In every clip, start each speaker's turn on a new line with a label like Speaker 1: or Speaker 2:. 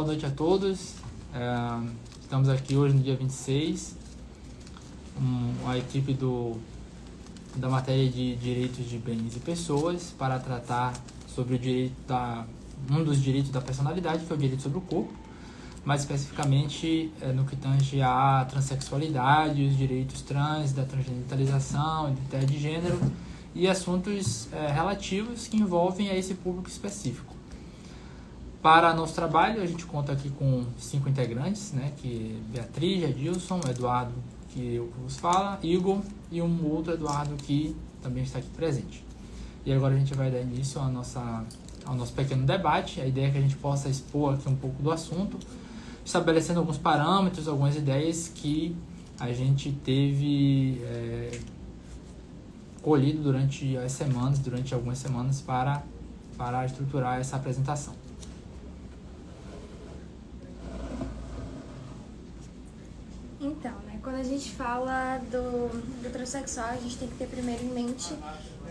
Speaker 1: boa noite a todos. Estamos aqui hoje no dia 26, a equipe da matéria de direitos de bens e pessoas para tratar sobre um dos direitos da personalidade, que é o direito sobre o corpo, mais especificamente no que tange à transexualidade, os direitos trans, da transgenitalidade, identidade de gênero e assuntos relativos que envolvem a esse público específico. Para nosso trabalho, a gente conta aqui com 5 integrantes, né, que é Beatriz, Adilson, Eduardo, que eu vos falo, Igor e um outro Eduardo que também está aqui presente. E agora a gente vai dar início ao nosso pequeno debate. A ideia é que a gente possa expor aqui um pouco do assunto, estabelecendo alguns parâmetros, algumas ideias que a gente teve colhido durante algumas semanas para estruturar essa apresentação.
Speaker 2: Então, quando a gente fala do transexual, a gente tem que ter primeiro em mente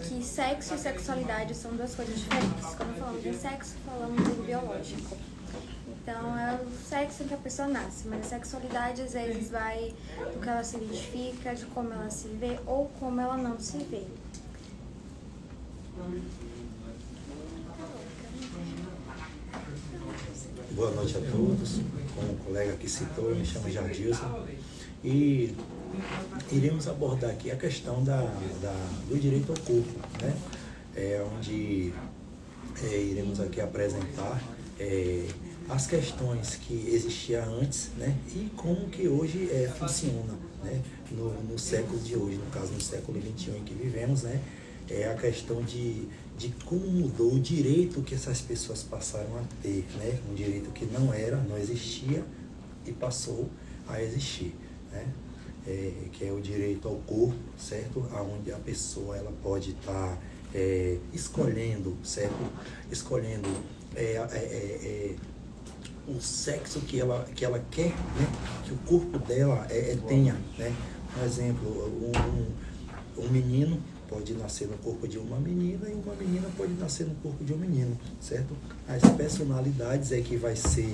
Speaker 2: que sexo e sexualidade são duas coisas diferentes. Quando falamos de sexo, falamos do biológico. Então, é o sexo em que a pessoa nasce, mas a sexualidade às vezes vai do que ela se identifica, de como ela se vê ou como ela não se vê.
Speaker 3: Boa noite a todos. Como o colega aqui citou, me chamo Jadilson e iremos abordar aqui a questão do direito ao corpo, né? Onde iremos aqui apresentar as questões que existiam antes, né? E como que hoje funciona, né? No século de hoje, no caso no século XXI em que vivemos, né? É a questão de como mudou o direito que essas pessoas passaram a ter, né? Um direito que não existia e passou a existir, né? Que é o direito ao corpo, certo? Onde a pessoa ela pode estar escolhendo, certo? Escolhendo o sexo que ela quer, né? Que o corpo dela tenha, né? Por exemplo, um menino pode nascer no corpo de uma menina e uma menina pode nascer no corpo de um menino, certo? As personalidades que vai ser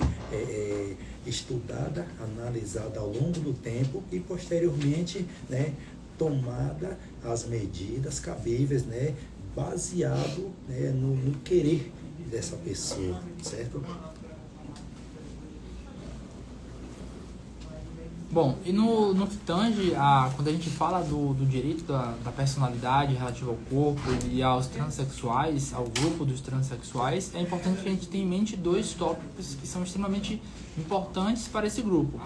Speaker 3: estudada, analisada ao longo do tempo e posteriormente, né, tomada as medidas cabíveis, né, baseado, né, no querer dessa pessoa, certo?
Speaker 1: Bom, e no que tange quando a gente fala do direito da personalidade relativo ao corpo e aos transexuais, ao grupo dos transexuais, é importante que a gente tenha em mente 2 tópicos que são extremamente importantes para esse grupo.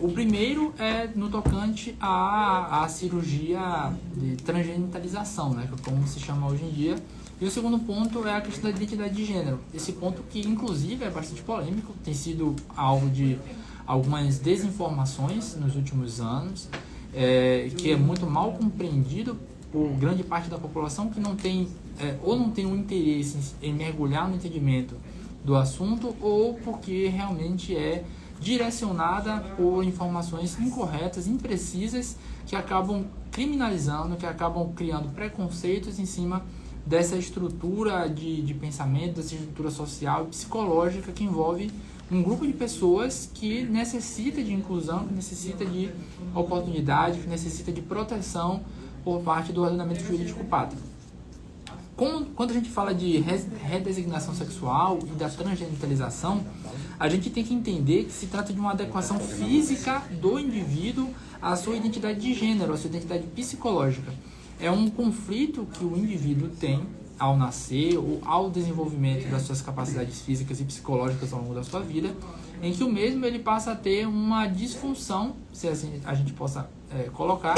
Speaker 1: O primeiro é no tocante à cirurgia de transgenitalização, né, como se chama hoje em dia. E o segundo ponto é a questão da identidade de gênero. Esse ponto que, inclusive, é bastante polêmico, tem sido alvo de algumas desinformações nos últimos anos, que é muito mal compreendido por grande parte da população que não tem um interesse em mergulhar no entendimento do assunto, ou porque realmente é direcionada por informações incorretas, imprecisas, que acabam criminalizando, que acabam criando preconceitos em cima dessa estrutura de pensamento, dessa estrutura social e psicológica que envolve um grupo de pessoas que necessita de inclusão, que necessita de oportunidade, que necessita de proteção por parte do ordenamento jurídico pátrio. Quando a gente fala de redesignação sexual e da transgenitalização, a gente tem que entender que se trata de uma adequação física do indivíduo à sua identidade de gênero, à sua identidade psicológica. É um conflito que o indivíduo tem ao nascer ou ao desenvolvimento das suas capacidades físicas e psicológicas ao longo da sua vida, em que o mesmo ele passa a ter uma disfunção, se assim a gente possa colocar,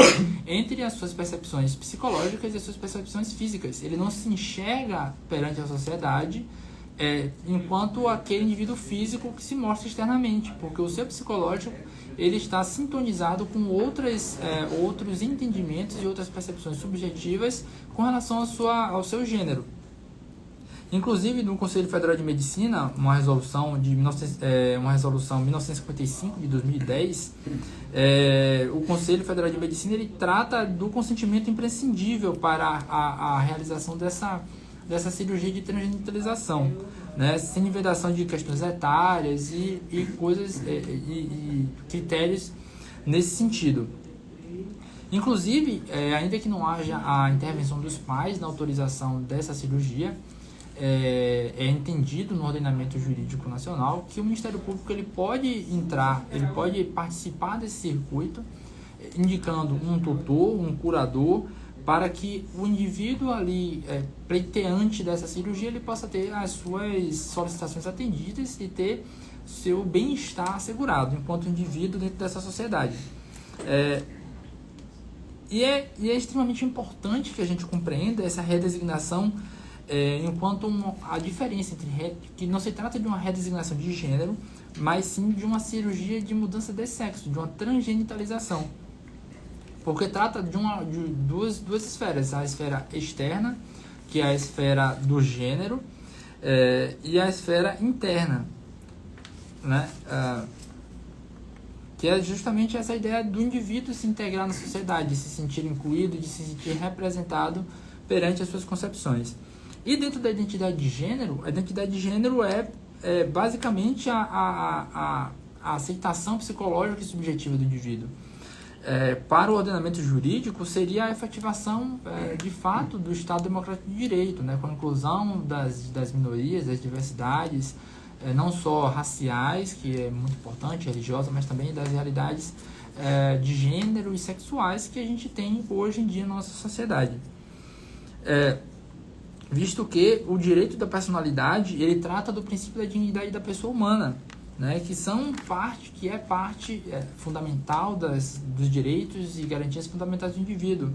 Speaker 1: entre as suas percepções psicológicas e as suas percepções físicas. Ele não se enxerga perante a sociedade enquanto aquele indivíduo físico que se mostra externamente, porque o seu psicológico ele está sintonizado com outros entendimentos e outras percepções subjetivas com relação ao seu gênero. Inclusive, no Conselho Federal de Medicina, uma resolução 1955 de 2010, o Conselho Federal de Medicina ele trata do consentimento imprescindível para a realização dessa cirurgia de transgenitalização, né? Sem nivelação de questões etárias e coisas e critérios nesse sentido. Inclusive, ainda que não haja a intervenção dos pais na autorização dessa cirurgia, é entendido no ordenamento jurídico nacional que o Ministério Público ele pode participar desse circuito, indicando um tutor, um curador, para que o indivíduo ali, pleiteante dessa cirurgia, ele possa ter as suas solicitações atendidas e ter seu bem-estar assegurado enquanto indivíduo dentro dessa sociedade. E é extremamente importante que a gente compreenda essa redesignação enquanto a diferença entre que não se trata de uma redesignação de gênero, mas sim de uma cirurgia de mudança de sexo, de uma transgenitalização. Porque trata de duas esferas, a esfera externa, que é a esfera do gênero, e a esfera interna, né? Que é justamente essa ideia do indivíduo se integrar na sociedade, de se sentir incluído, de se sentir representado perante as suas concepções. E dentro da identidade de gênero, a identidade de gênero é basicamente a aceitação psicológica e subjetiva do indivíduo. Para o ordenamento jurídico, seria a efetivação, de fato, do Estado Democrático de Direito, né, com a inclusão das minorias, das diversidades, não só raciais, que é muito importante, religiosa, mas também das realidades de gênero e sexuais que a gente tem hoje em dia na nossa sociedade. Visto que o direito da personalidade, ele trata do princípio da dignidade da pessoa humana, né, que é parte fundamental dos direitos e garantias fundamentais do indivíduo,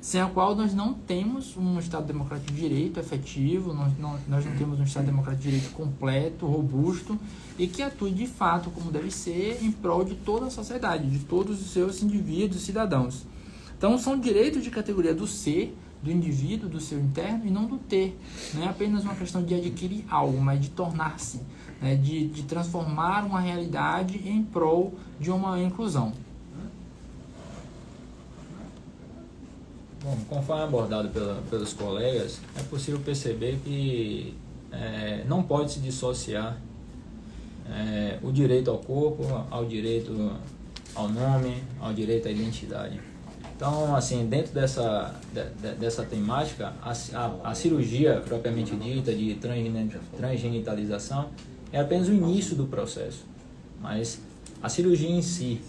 Speaker 1: sem a qual nós não temos um Estado Democrático de Direito efetivo, nós não temos um Estado Democrático de Direito completo, robusto, e que atue de fato como deve ser em prol de toda a sociedade, de todos os seus indivíduos e cidadãos. Então são direitos de categoria do ser, do indivíduo, do seu interno, e não do ter. Não é apenas uma questão de adquirir algo, mas de tornar-se, né, de transformar uma realidade em prol de uma inclusão.
Speaker 4: Bom, conforme abordado pelos colegas, é possível perceber que não pode se dissociar o direito ao corpo, ao direito ao nome, ao direito à identidade. Então, assim, dentro dessa temática, a cirurgia propriamente dita de transgenitalização é apenas o início do processo, mas a cirurgia em si,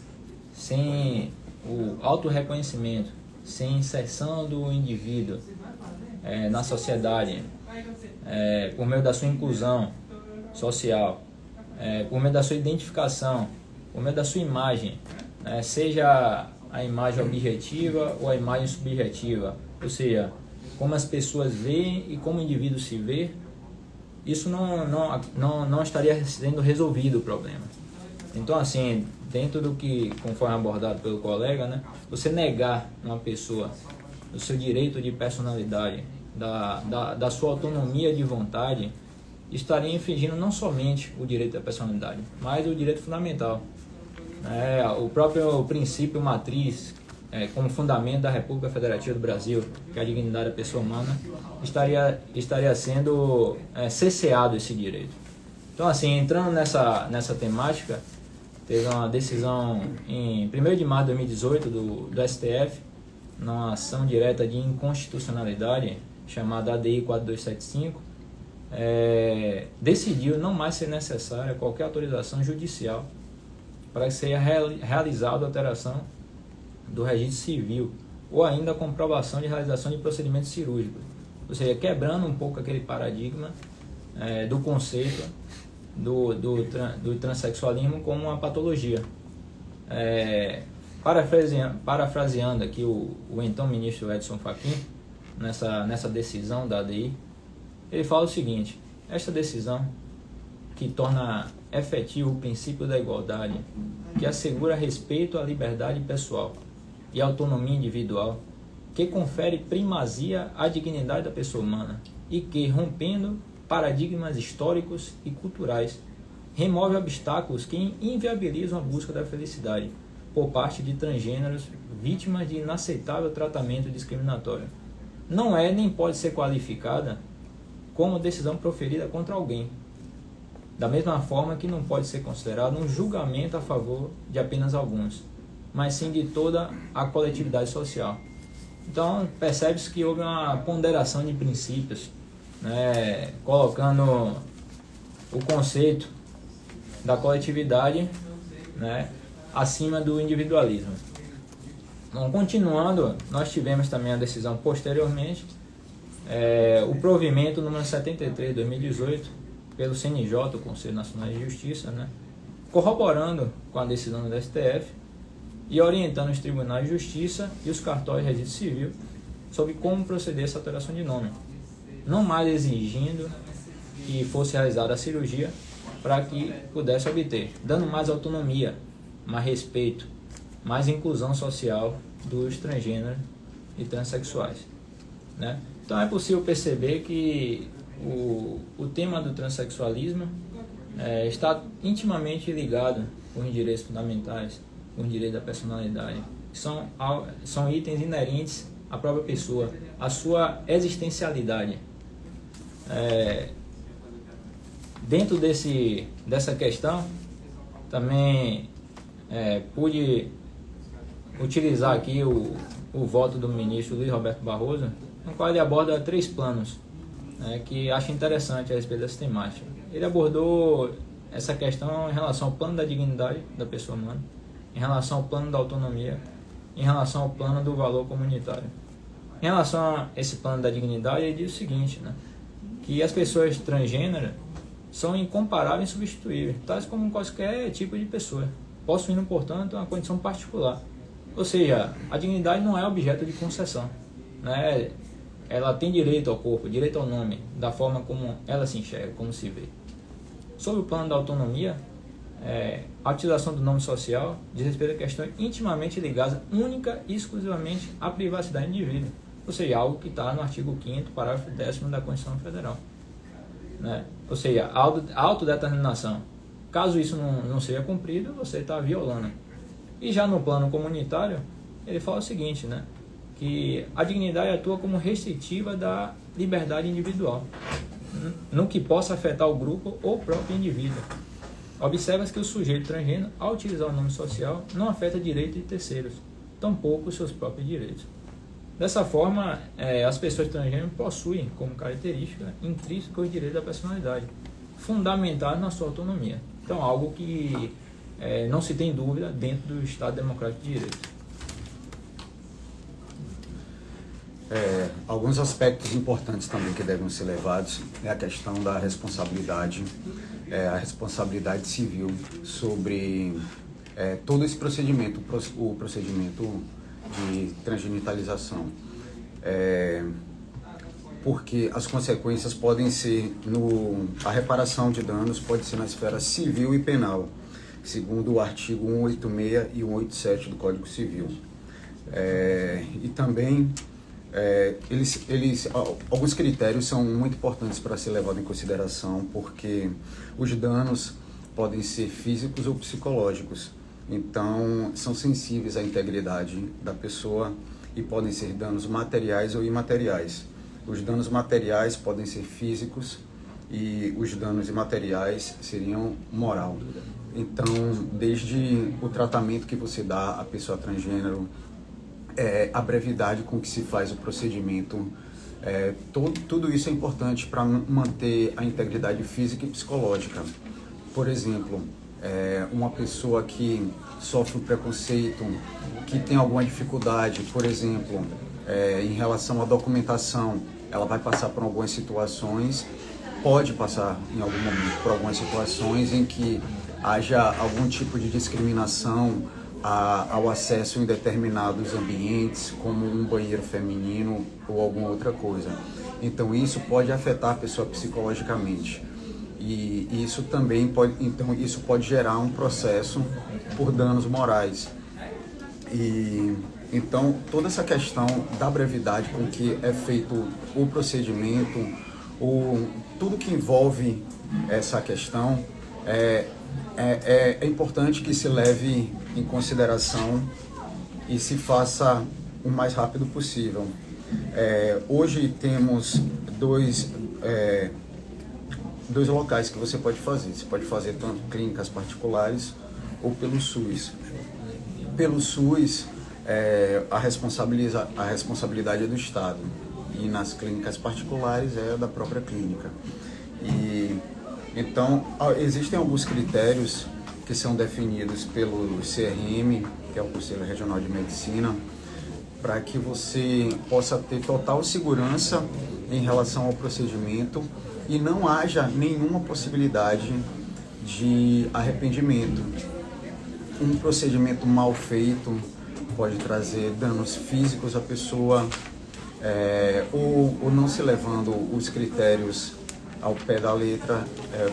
Speaker 4: sem o autorreconhecimento, sem inserção do indivíduo na sociedade, por meio da sua inclusão social, por meio da sua identificação, por meio da sua imagem, seja a imagem objetiva ou a imagem subjetiva, ou seja, como as pessoas veem e como o indivíduo se vê, isso não estaria sendo resolvido o problema. Então, assim, dentro do que, conforme abordado pelo colega, né, você negar uma pessoa o seu direito de personalidade, da sua autonomia de vontade, estaria infringindo não somente o direito da personalidade, mas o direito fundamental. O próprio princípio matriz, como fundamento da República Federativa do Brasil, que é a dignidade da pessoa humana, estaria sendo cerceado esse direito. Então, assim, entrando nessa temática, teve uma decisão em 1º de março de 2018 do STF, numa ação direta de inconstitucionalidade, chamada ADI 4275, decidiu não mais ser necessária qualquer autorização judicial para que seja realizada a alteração do registro civil ou ainda a comprovação de realização de procedimentos cirúrgicos, ou seja, quebrando um pouco aquele paradigma do conceito do transexualismo como uma patologia. Parafraseando aqui o então ministro Edson Fachin, nessa decisão da ADI, ele fala o seguinte: esta decisão, que torna efetivo o princípio da igualdade, que assegura respeito à liberdade pessoal e autonomia individual, que confere primazia à dignidade da pessoa humana e que, rompendo paradigmas históricos e culturais, remove obstáculos que inviabilizam a busca da felicidade por parte de transgêneros vítimas de inaceitável tratamento discriminatório. Não é nem pode ser qualificada como decisão proferida contra alguém. Da mesma forma que não pode ser considerado um julgamento a favor de apenas alguns, mas sim de toda a coletividade social. Então, percebe-se que houve uma ponderação de princípios, né, colocando o conceito da coletividade, né, acima do individualismo. Então, continuando, nós tivemos também a decisão posteriormente, o provimento número 73 de 2018, pelo CNJ, o Conselho Nacional de Justiça, né, corroborando com a decisão do STF e orientando os tribunais de justiça e os cartórios de registro civil sobre como proceder essa alteração de nome, não mais exigindo que fosse realizada a cirurgia para que pudesse obter, dando mais autonomia, mais respeito, mais inclusão social dos transgêneros e transexuais, né? Então é possível perceber que o tema do transexualismo está intimamente ligado com os direitos fundamentais, com os direitos da personalidade. São itens inerentes à própria pessoa, à sua existencialidade. Dentro dessa questão, também pude utilizar aqui o voto do ministro Luiz Roberto Barroso, no qual ele aborda 3 planos, que acho interessante a respeito dessa temática. Ele abordou essa questão em relação ao plano da dignidade da pessoa humana, em relação ao plano da autonomia, em relação ao plano do valor comunitário. Em relação a esse plano da dignidade, ele diz o seguinte, né, que as pessoas transgêneras são incomparáveis e insubstituíveis, tais como qualquer tipo de pessoa, possuindo, portanto, uma condição particular. Ou seja, a dignidade não é objeto de concessão, né? Ela tem direito ao corpo, direito ao nome, da forma como ela se enxerga, como se vê. Sobre o plano da autonomia, a utilização do nome social diz respeito a questões intimamente ligadas única e exclusivamente à privacidade do indivíduo, ou seja, algo que está no artigo 5º, parágrafo 10º da Constituição Federal, né? Ou seja, a autodeterminação. Caso isso não seja cumprido, você está violando. E já no plano comunitário, ele fala o seguinte, né, que a dignidade atua como restritiva da liberdade individual, no que possa afetar o grupo ou o próprio indivíduo. Observa-se que o sujeito transgênero, ao utilizar o nome social, não afeta direitos de terceiros, tampouco os seus próprios direitos. Dessa forma, as pessoas transgêneras possuem como característica intrínseca os direitos da personalidade, fundamentados na sua autonomia. Então, algo que não se tem dúvida dentro do Estado Democrático de Direito.
Speaker 5: Alguns aspectos importantes também que devem ser levados é a questão da responsabilidade, a responsabilidade civil sobre todo esse procedimento, o procedimento de transgenitalização. Porque as consequências podem ser, a reparação de danos pode ser na esfera civil e penal, segundo o artigo 186 e 187 do Código Civil. E também alguns critérios são muito importantes para ser levados em consideração, porque os danos podem ser físicos ou psicológicos, então são sensíveis à integridade da pessoa e podem ser danos materiais ou imateriais. Os danos materiais podem ser físicos e os danos imateriais seriam moral. Então, desde o tratamento que você dá à pessoa transgênero, a brevidade com que se faz o procedimento, tudo isso é importante para manter a integridade física e psicológica. Por exemplo, uma pessoa que sofre um preconceito, que tem alguma dificuldade, por exemplo, em relação à documentação, ela vai passar por algumas situações, pode passar em algum momento por algumas situações em que haja algum tipo de discriminação ao acesso em determinados ambientes, como um banheiro feminino ou alguma outra coisa. Então isso pode afetar a pessoa psicologicamente. E isso também pode gerar um processo por danos morais. E então toda essa questão da brevidade com que é feito o procedimento, tudo que envolve essa questão é importante que se leve em consideração e se faça o mais rápido possível. Hoje temos dois locais que você pode fazer. Você pode fazer tanto clínicas particulares ou pelo SUS. Pelo SUS, a responsabilidade é do Estado, e nas clínicas particulares é da própria clínica. Então, existem alguns critérios que são definidos pelo CRM, que é o Conselho Regional de Medicina, para que você possa ter total segurança em relação ao procedimento e não haja nenhuma possibilidade de arrependimento. Um procedimento mal feito pode trazer danos físicos à pessoa, ou não se levando os critérios ao pé da letra,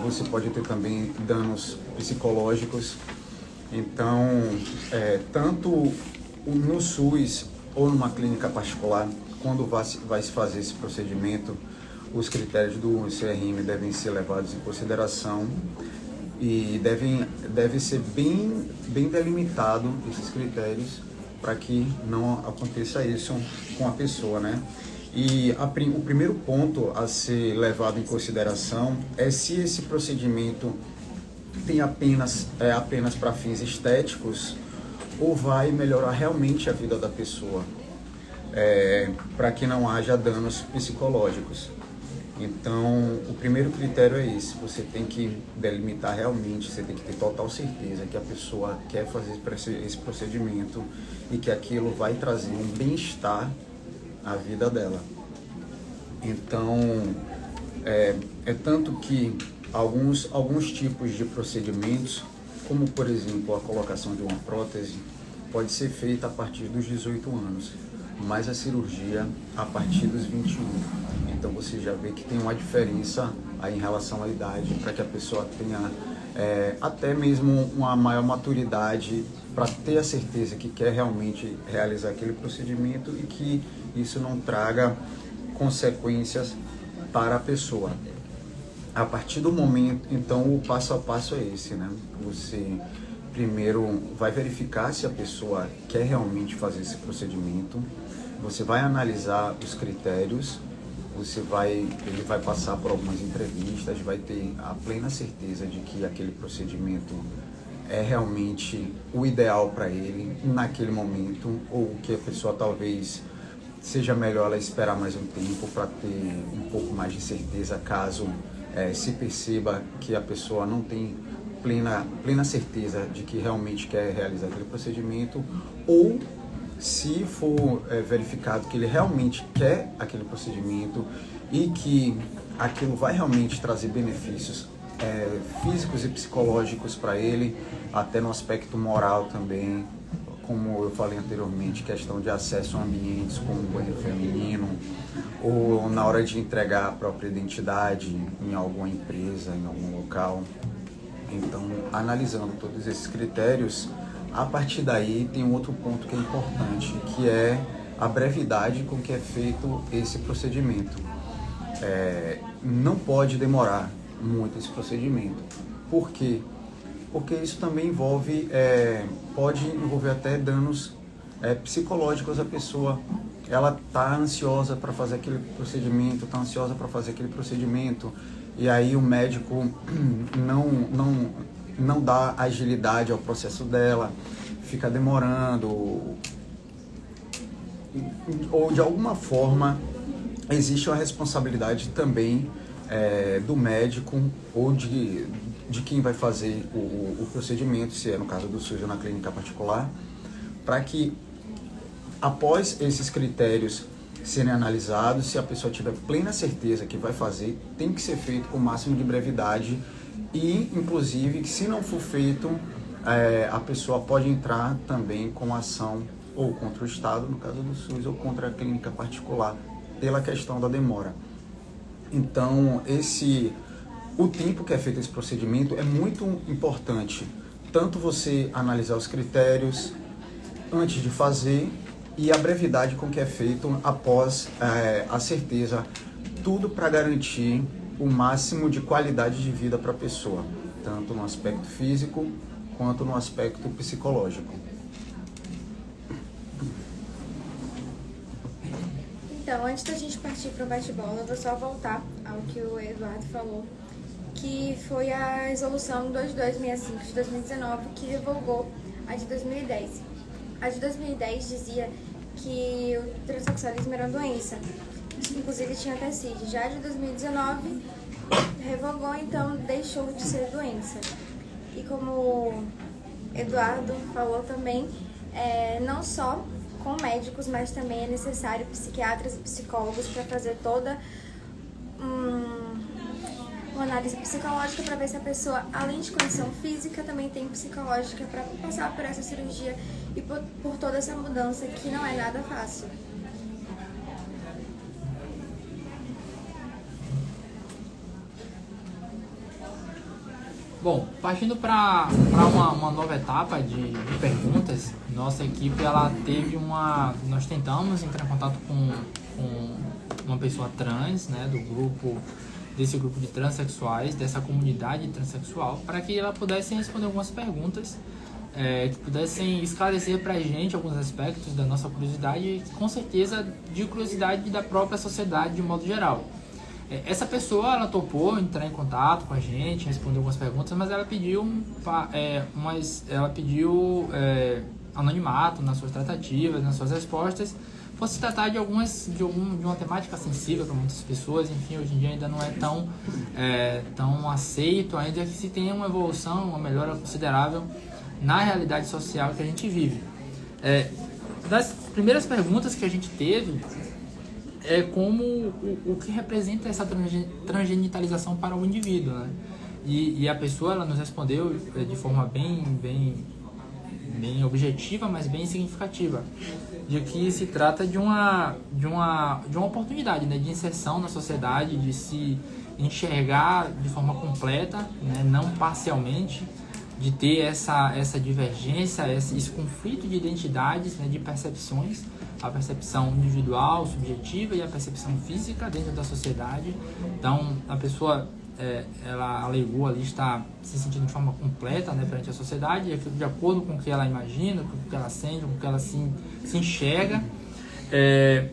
Speaker 5: você pode ter também danos psicológicos. Então, tanto no SUS ou numa clínica particular, quando vai se fazer esse procedimento, os critérios do CRM devem ser levados em consideração e deve ser bem delimitado esses critérios para que não aconteça isso com a pessoa, né? E o primeiro ponto a ser levado em consideração é se esse procedimento tem apenas para fins estéticos ou vai melhorar realmente a vida da pessoa, para que não haja danos psicológicos. Então, o primeiro critério é esse: você tem que delimitar realmente, você tem que ter total certeza que a pessoa quer fazer esse procedimento e que aquilo vai trazer um bem-estar à vida dela. Então, é tanto que alguns tipos de procedimentos, como por exemplo a colocação de uma prótese, pode ser feita a partir dos 18 anos, mas a cirurgia a partir dos 21. Então você já vê que tem uma diferença aí em relação à idade, para que a pessoa tenha até mesmo uma maior maturidade para ter a certeza que quer realmente realizar aquele procedimento e que isso não traga consequências para a pessoa. A partir do momento, então, o passo a passo é esse, né? Você primeiro vai verificar se a pessoa quer realmente fazer esse procedimento, você vai analisar os critérios, ele vai passar por algumas entrevistas, vai ter a plena certeza de que aquele procedimento é realmente o ideal para ele naquele momento, ou que a pessoa talvez seja melhor ela esperar mais um tempo para ter um pouco mais de certeza, caso se perceba que a pessoa não tem plena certeza de que realmente quer realizar aquele procedimento, ou se for verificado que ele realmente quer aquele procedimento e que aquilo vai realmente trazer benefícios físicos e psicológicos para ele, até no aspecto moral também, como eu falei anteriormente, questão de acesso a ambientes como banheiro feminino, ou na hora de entregar a própria identidade em alguma empresa, em algum local. Então, analisando todos esses critérios, a partir daí tem um outro ponto que é importante, que é a brevidade com que é feito esse procedimento. Não pode demorar muito esse procedimento. Por quê? Porque isso também pode envolver até danos psicológicos à pessoa. Ela está ansiosa para fazer aquele procedimento, e aí o médico não dá agilidade ao processo dela, fica demorando, ou de alguma forma existe uma responsabilidade também do médico ou de quem vai fazer o procedimento, se é no caso do SUS ou na clínica particular, para que após esses critérios serem analisados, se a pessoa tiver plena certeza que vai fazer, tem que ser feito com o máximo de brevidade e, inclusive, que se não for feito, a pessoa pode entrar também com ação ou contra o Estado, no caso do SUS, ou contra a clínica particular, pela questão da demora. Então, o tempo que é feito esse procedimento é muito importante, tanto você analisar os critérios antes de fazer e a brevidade com que é feito após a certeza, tudo para garantir o máximo de qualidade de vida para a pessoa, tanto no aspecto físico quanto no aspecto psicológico.
Speaker 2: Então, Então, antes da gente partir para o bate-bola, eu vou só voltar ao que o Eduardo falou, que foi a resolução 2265 de 2019 que revogou a de 2010. A de 2010 dizia que o transexualismo era uma doença, inclusive tinha até CID. Já a de 2019 revogou, então deixou de ser doença. E como o Eduardo falou também, não só com médicos, mas também é necessário psiquiatras e psicólogos para fazer toda uma análise psicológica para ver se a pessoa, além de condição física, também tem psicológica para passar por essa cirurgia e por toda essa mudança que não é nada fácil.
Speaker 1: Bom, partindo para uma nova etapa de perguntas, nossa equipe nós tentamos entrar em contato com uma pessoa trans, né, desse grupo de transexuais, dessa comunidade transexual, para que ela pudesse responder algumas perguntas, que pudessem esclarecer para a gente alguns aspectos da nossa curiosidade e, com certeza, de curiosidade da própria sociedade de modo geral. Essa pessoa, ela topou entrar em contato com a gente, responder algumas perguntas, mas ela pediu, anonimato nas suas tratativas, nas suas respostas, por se tratar de uma temática sensível para muitas pessoas. Enfim, hoje em dia ainda não é tão aceito, ainda que se tenha uma evolução, uma melhora considerável na realidade social que a gente vive. Das primeiras perguntas que a gente teve é como o que representa essa transgenitalização para o indivíduo, né? E a pessoa, ela nos respondeu de forma bem objetiva, mas bem significativa, de que se trata de uma oportunidade, né, de inserção na sociedade, de se enxergar de forma completa, né, não parcialmente, de ter essa divergência, esse conflito de identidades, né, de percepções, a percepção individual, subjetiva e a percepção física dentro da sociedade. Então, a pessoa, ela alegou ali estar se sentindo de forma completa, né, perante a sociedade, de acordo com o que ela imagina, com o que ela sente, com o que ela se enxerga.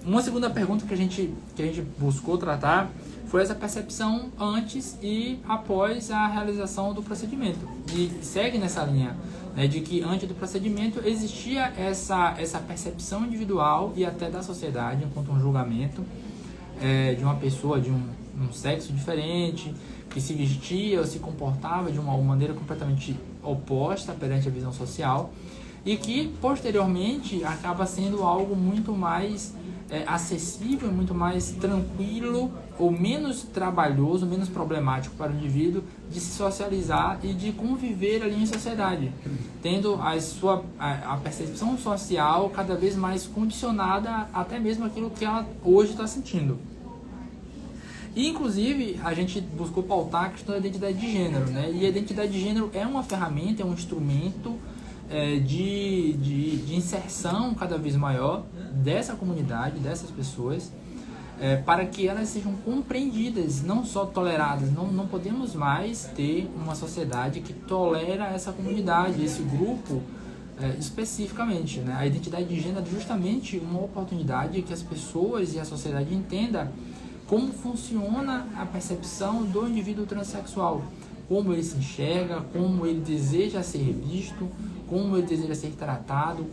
Speaker 1: Uma segunda pergunta que a gente buscou tratar foi essa percepção antes e após a realização do procedimento. E segue nessa linha, né, de que antes do procedimento existia essa percepção individual e até da sociedade, enquanto um julgamento de uma pessoa de um sexo diferente, que se vestia ou se comportava de uma maneira completamente oposta perante a visão social, e que posteriormente acaba sendo algo muito mais acessível, muito mais tranquilo ou menos trabalhoso, menos problemático para o indivíduo de se socializar e de conviver ali em sociedade, tendo a percepção social cada vez mais condicionada até mesmo aquilo que ela hoje está sentindo. E, inclusive, a gente buscou pautar a questão da identidade de gênero, né? E a identidade de gênero é uma ferramenta, é um instrumento de inserção cada vez maior dessa comunidade, dessas pessoas, para que elas sejam compreendidas, não só toleradas. Não podemos mais ter uma sociedade que tolera essa comunidade, esse grupo especificamente, né? A identidade de gênero é justamente uma oportunidade que as pessoas e a sociedade entendam como funciona a percepção do indivíduo transexual, como ele se enxerga, como ele deseja ser visto, como ele deseja ser tratado,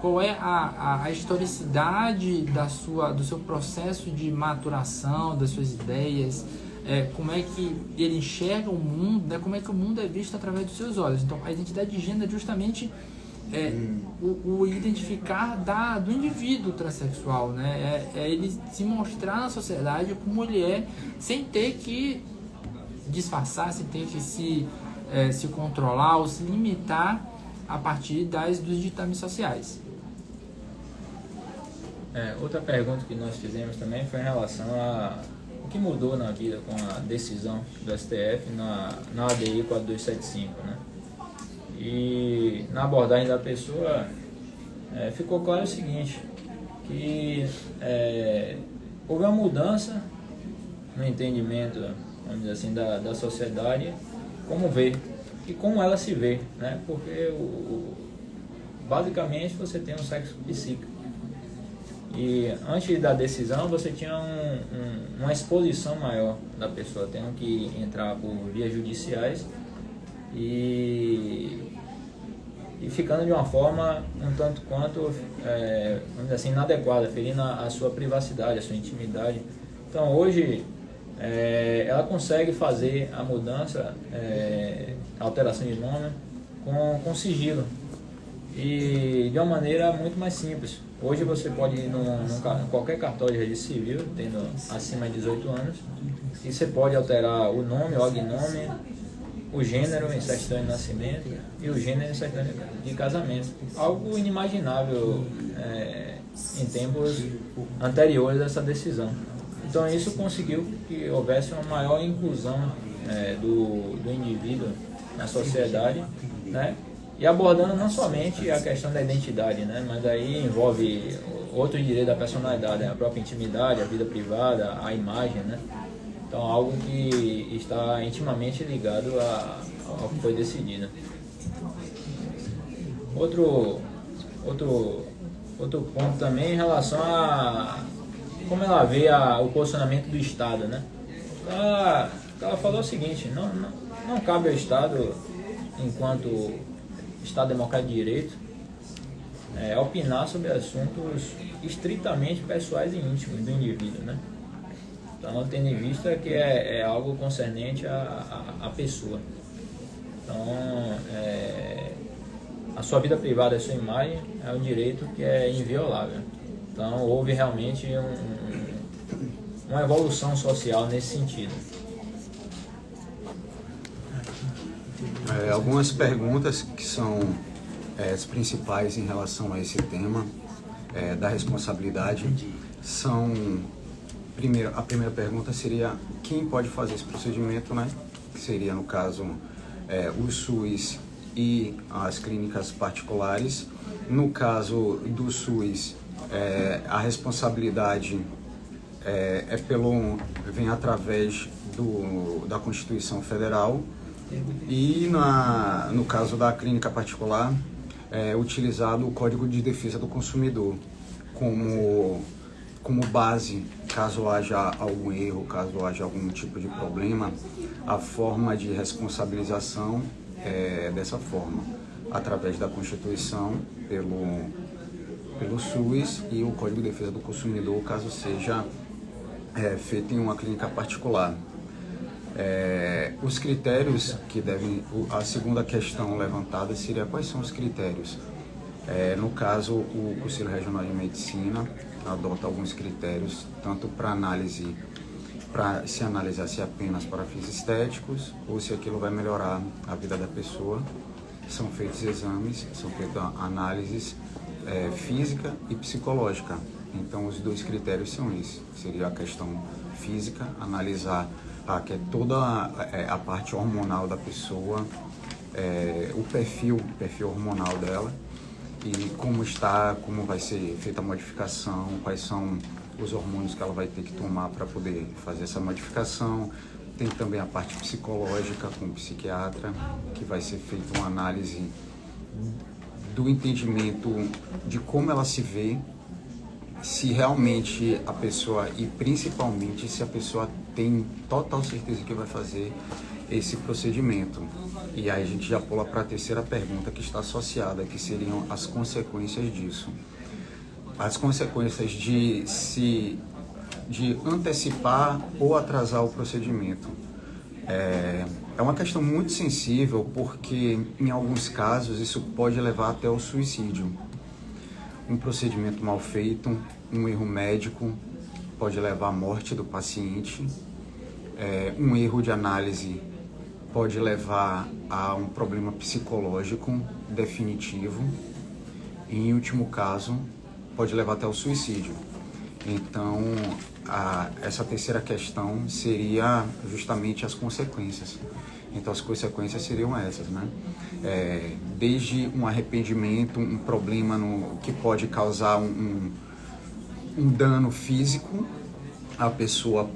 Speaker 1: qual é a historicidade do seu processo de maturação, das suas ideias, como é que ele enxerga o mundo, né, como é que o mundo é visto através dos seus olhos. Então, a identidade de gênero é justamente o identificar do indivíduo transexual, né? É ele se mostrar na sociedade como ele é, sem ter que disfarçar, sem ter que se controlar ou se limitar a partir dos ditames sociais.
Speaker 4: Outra pergunta que nós fizemos também foi em relação o que mudou na vida com a decisão do STF na ADI 4275, né? E na abordagem da pessoa ficou claro o seguinte, que houve uma mudança no entendimento, vamos dizer assim, da sociedade, como vê e como ela se vê, né? Porque basicamente você tem um sexo psíquico E antes da decisão você tinha uma exposição maior da pessoa, tendo que entrar por vias judiciais e ficando de uma forma um tanto quanto, vamos dizer assim, inadequada, ferindo a sua privacidade, a sua intimidade. Então hoje ela consegue fazer a mudança, a alteração de nome com sigilo e de uma maneira muito mais simples. Hoje você pode ir em qualquer cartório de registro civil, tendo acima de 18 anos, e você pode alterar o nome, o agnome, o gênero em certidão de nascimento e o gênero em certidão de casamento. Algo inimaginável em tempos anteriores a essa decisão. Então isso conseguiu que houvesse uma maior inclusão do indivíduo na sociedade, né? E abordando não somente a questão da identidade, né? Mas aí envolve outros direitos da personalidade, a própria intimidade, a vida privada, a imagem, né? Então algo que está intimamente ligado ao que foi decidido. Outro ponto também em relação a como ela vê o posicionamento do Estado, né? Ela falou o seguinte: não cabe ao Estado, enquanto Estado democrático de direito, opinar sobre assuntos estritamente pessoais e íntimos do indivíduo, né? Então, tendo em vista que é algo concernente à pessoa. Então, a sua vida privada, a sua imagem, é um direito que é inviolável. Então, houve realmente uma evolução social nesse sentido.
Speaker 5: Algumas perguntas que são as principais em relação a esse tema da responsabilidade são... A primeira pergunta seria quem pode fazer esse procedimento, né? Que seria, no caso, o SUS e as clínicas particulares. No caso do SUS, a responsabilidade vem através da Constituição Federal, e no caso da clínica particular é utilizado o Código de Defesa do Consumidor como base, caso haja algum erro, caso haja algum tipo de problema. A forma de responsabilização é dessa forma, através da Constituição, pelo SUS e o Código de Defesa do Consumidor, caso seja feito em uma clínica particular. Os critérios que a segunda questão levantada seria quais são os critérios. No caso, o Conselho Regional de Medicina adota alguns critérios, tanto para se analisar se apenas para fins estéticos ou se aquilo vai melhorar a vida da pessoa. São feitos exames, são feitas análises física e psicológica. Então, os dois critérios são esses. Seria a questão física, analisar que é toda a parte hormonal da pessoa, o perfil hormonal dela, e como vai ser feita a modificação, quais são os hormônios que ela vai ter que tomar para poder fazer essa modificação. Tem também a parte psicológica com o psiquiatra, que vai ser feita uma análise do entendimento de como ela se vê, se realmente a pessoa, e principalmente se a pessoa tem total certeza que vai fazer esse procedimento. E aí a gente já pula para a terceira pergunta que está associada, que seriam as consequências disso. As consequências de antecipar ou atrasar o procedimento. É uma questão muito sensível, porque em alguns casos isso pode levar até o suicídio. Um procedimento mal feito, um erro médico, pode levar à morte do paciente. Um erro de análise pode levar a um problema psicológico definitivo e, em último caso, pode levar até o suicídio. Então, essa terceira questão seria justamente as consequências. Então, as consequências seriam essas, né? Desde um arrependimento, um problema que pode causar um dano físico à pessoa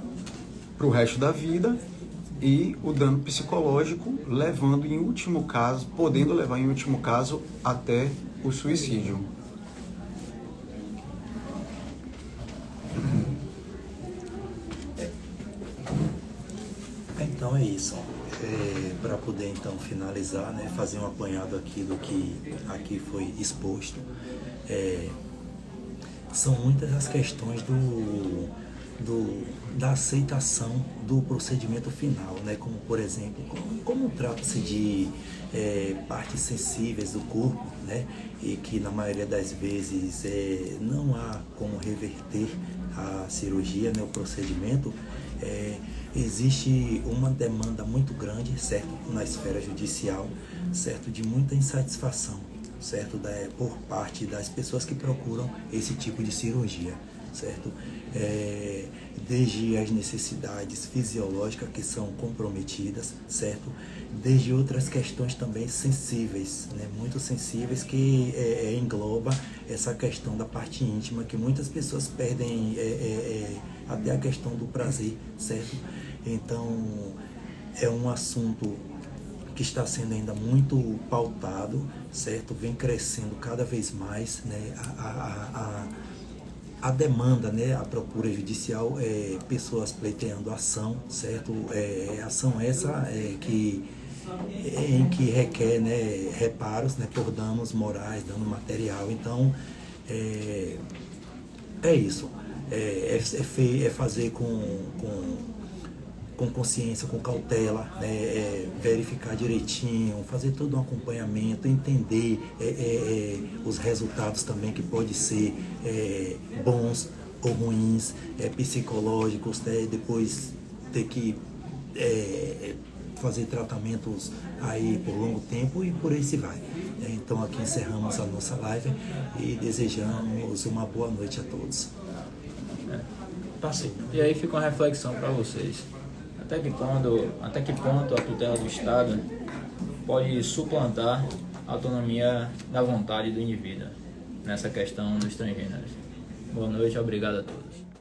Speaker 5: para o resto da vida, e o dano psicológico podendo levar em último caso até o suicídio.
Speaker 3: Então é isso. Para poder então finalizar, né, fazer um apanhado aqui do que aqui foi exposto. São muitas as questões da aceitação do procedimento final, né? Como por exemplo, como trata-se de partes sensíveis do corpo, né? E que na maioria das vezes não há como reverter a cirurgia, né? O procedimento, existe uma demanda muito grande, certo? Na esfera judicial, certo? De muita insatisfação, certo? Por parte das pessoas que procuram esse tipo de cirurgia, certo? Desde as necessidades fisiológicas que são comprometidas, certo? Desde outras questões também sensíveis, né? Muito sensíveis, que engloba essa questão da parte íntima, que muitas pessoas perdem até a questão do prazer, certo? Então, é um assunto que está sendo ainda muito pautado, certo? Vem crescendo cada vez mais, né? A demanda, né? A procura judicial, pessoas pleiteando ação, certo? Ação essa em que requer, né, reparos, né, por danos morais, dano material. Então, é isso. É fazer com consciência, com cautela, né, verificar direitinho, fazer todo um acompanhamento, entender os resultados também, que podem ser bons ou ruins, psicológicos, né, depois ter que fazer tratamentos aí por longo tempo, e por aí se vai. Então aqui encerramos a nossa live e desejamos uma boa noite a todos.
Speaker 4: E aí fica uma reflexão para vocês. Até que ponto a tutela do Estado pode suplantar a autonomia da vontade do indivíduo nessa questão dos transgêneros? Boa noite, obrigado a todos.